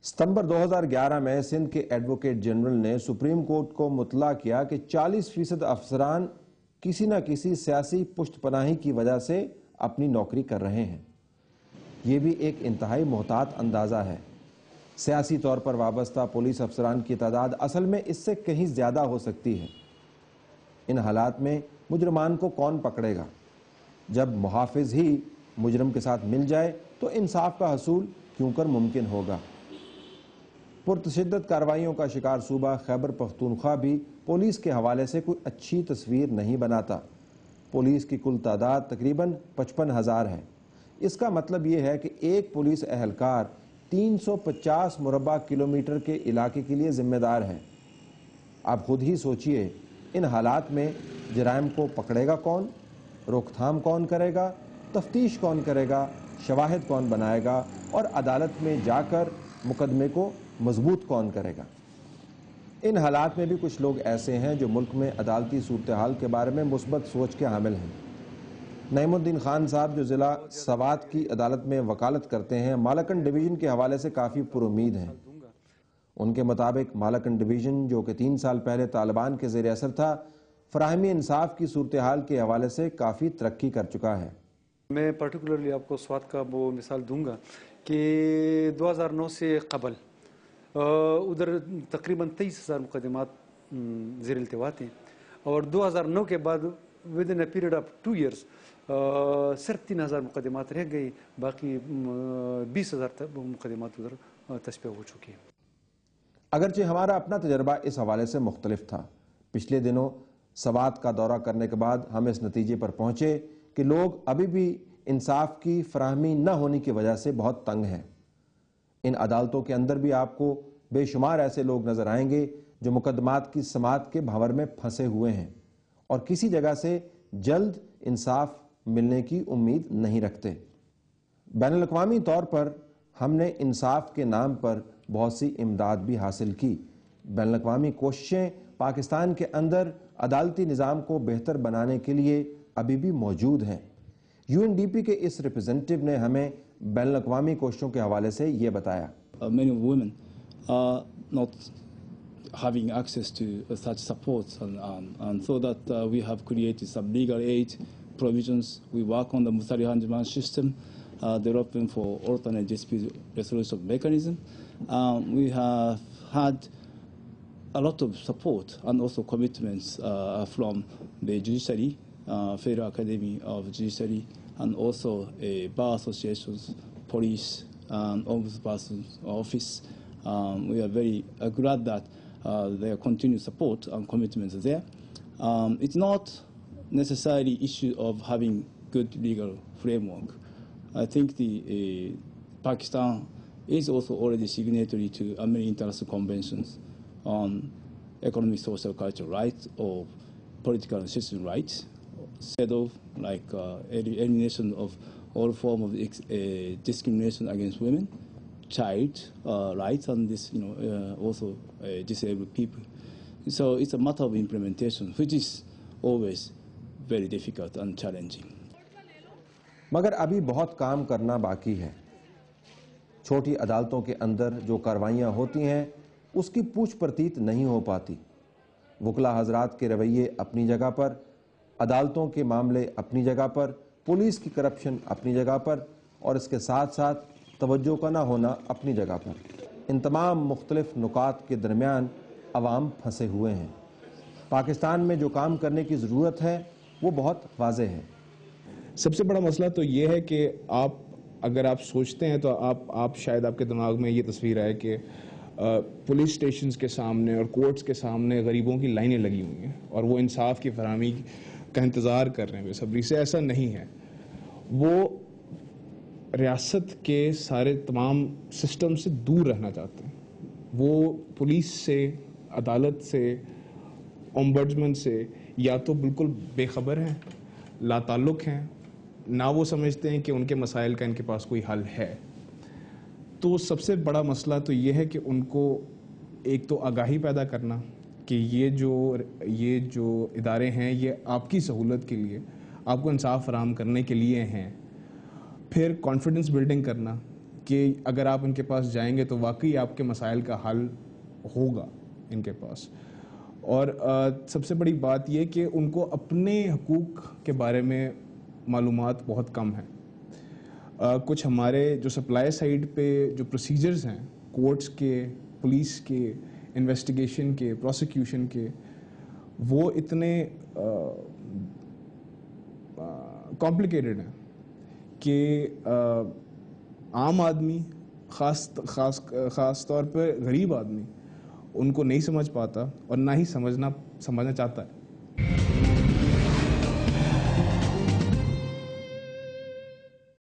ستمبر 2011 میں سندھ کے advocate general نے سپریم کورٹ کو مطلع کیا کہ 40% افسران کسی نہ کسی سیاسی پشت پناہی کی وجہ سے اپنی نوکری کر رہے ہیں۔ یہ بھی ایک انتہائی محتاط اندازہ ہے۔ سیاسی طور پر وابستہ پولیس افسران کی تعداد اصل میں اس سے کہیں زیادہ ہو سکتی ہے۔ ان حالات میں مجرمان کو کون پکڑے گا؟ جب محافظ ہی مجرم کے ساتھ مل جائے تو انصاف کا حصول کیوں کر ممکن ہوگا؟ پرتشدد کارروائیوں کا شکار صوبہ خیبر پختونخوا بھی پولیس کے حوالے سے کوئی اچھی تصویر نہیں بناتا۔ پولیس کی کل تعداد تقریباً 55,000 ہے۔ اس کا مطلب یہ ہے کہ ایک پولیس اہلکار 350 مربع کلومیٹر کے علاقے کے لیے ذمہ دار ہے۔ آپ خود ہی سوچئے، ان حالات میں جرائم کو پکڑے گا کون؟ روک تھام کون کرے گا؟ تفتیش کون کرے گا؟ شواہد کون بنائے گا؟ اور عدالت میں جا کر مقدمے کو مضبوط کون کرے گا؟ ان حالات میں بھی کچھ لوگ ایسے ہیں جو ملک میں عدالتی صورتحال کے بارے میں مثبت سوچ کے حامل ہیں۔ نعیم الدین خان صاحب جو ضلع سوات کی عدالت میں وکالت کرتے ہیں، مالاکنڈ ڈویژن کے حوالے سے کافی پر امید ہیں۔ ان کے مطابق مالاکنڈ ڈویژن جو کہ 3 سال پہلے طالبان کے زیر اثر تھا، فراہمی انصاف کی صورتحال کے حوالے سے کافی ترقی کر چکا ہے۔ میں پرٹیکولرلی آپ کو سوات کا وہ مثال دوں گا کہ 2009 سے قبل ادھر تقریباً 23,000 مقدمات زیر التوا تھے، اور 2009 کے بعد with in a period of 2 years صرف 3,000 مقدمات رہ گئی، باقی 20,000 مقدمات ادھر تصفیہ ہو چکی ہیں۔ اگرچہ ہمارا اپنا تجربہ اس حوالے سے مختلف تھا۔ پچھلے دنوں سوات کا دورہ کرنے کے بعد ہم اس نتیجے پر پہنچے کہ لوگ ابھی بھی انصاف کی فراہمی نہ ہونے کی وجہ سے بہت تنگ ہیں۔ ان عدالتوں کے اندر بھی آپ کو بے شمار ایسے لوگ نظر آئیں گے جو مقدمات کی سماعت کے بھنور میں پھنسے ہوئے ہیں اور کسی جگہ سے جلد انصاف ملنے کی امید نہیں رکھتے۔ بین الاقوامی طور پر ہم نے انصاف کے نام پر بہت سی امداد بھی حاصل کی۔ بین الاقوامی کوششیں پاکستان کے اندر عدالتی نظام کو بہتر بنانے کے لیے ابھی بھی موجود ہیں۔ UNDP کے اس ریپرزینٹیو نے ہمیں بین الاقوامی کوششوں کے حوالے سے یہ بتایا۔ Many women are not having access to such support, and so that we have created some legal aid provisions. We work on the Musari Hanjaman system, developing for alternate dispute resolution mechanism. We have had a lot of support and also commitments from the judiciary, Federal Academy of Judiciary, and also bar associations, police, Ombudsman's office. We are very glad that their continued support and commitments are there. It's not necessarily issue of having good legal framework. I think the Pakistan is also already signatory to many international conventions on economic, social, cultural rights or political and citizen rights, set of like elimination of all form of discrimination against women, child rights, and this, also disabled people. So it's a matter of implementation, which is always very difficult and challenging. مگر ابھی بہت کام کرنا باقی ہے۔ چھوٹی عدالتوں کے اندر جو کارروائیاں ہوتی ہیں اس کی پوچھ پرتیت نہیں ہو پاتی۔ وکلا حضرات کے رویے اپنی جگہ پر، عدالتوں کے معاملے اپنی جگہ پر، پولیس کی کرپشن اپنی جگہ پر، اور اس کے ساتھ ساتھ توجہ کا نہ ہونا اپنی جگہ پر۔ ان تمام مختلف نکات کے درمیان عوام پھنسے ہوئے ہیں۔ پاکستان میں جو کام کرنے کی ضرورت ہے وہ بہت واضح ہے۔ سب سے بڑا مسئلہ تو یہ ہے کہ اگر آپ سوچتے ہیں تو آپ شاید آپ کے دماغ میں یہ تصویر آئے کہ پولیس اسٹیشنز کے سامنے اور کورٹس کے سامنے غریبوں کی لائنیں لگی ہوئی ہیں اور وہ انصاف کی فراہمی کا انتظار کر رہے ہیں بے صبری سے۔ ایسا نہیں ہے۔ وہ ریاست کے سارے تمام سسٹم سے دور رہنا چاہتے ہیں۔ وہ پولیس سے، عدالت سے، اومبڈسمن سے یا تو بالکل بے خبر ہیں، لا تعلق ہیں، نہ وہ سمجھتے ہیں کہ ان کے مسائل کا ان کے پاس کوئی حل ہے۔ تو سب سے بڑا مسئلہ تو یہ ہے کہ ان کو ایک تو آگاہی پیدا کرنا کہ یہ جو ادارے ہیں یہ آپ کی سہولت کے لیے، آپ کو انصاف فراہم کرنے کے لیے ہیں۔ پھر کانفیڈنس بلڈنگ کرنا کہ اگر آپ ان کے پاس جائیں گے تو واقعی آپ کے مسائل کا حل ہوگا ان کے پاس. اور سب سے بڑی بات یہ کہ ان کو اپنے حقوق کے بارے میں معلومات بہت کم ہیں. کچھ ہمارے جو سپلائی سائڈ پہ جو پروسیجرز ہیں کورٹس کے, پولیس کے, انویسٹیگیشن کے, پروسیکیوشن کے, وہ اتنے کمپلیکیٹڈ ہیں کہ عام آدمی, خاص طور پہ غریب آدمی ان کو نہیں سمجھ پاتا اور نہ ہی سمجھنا چاہتا ہے.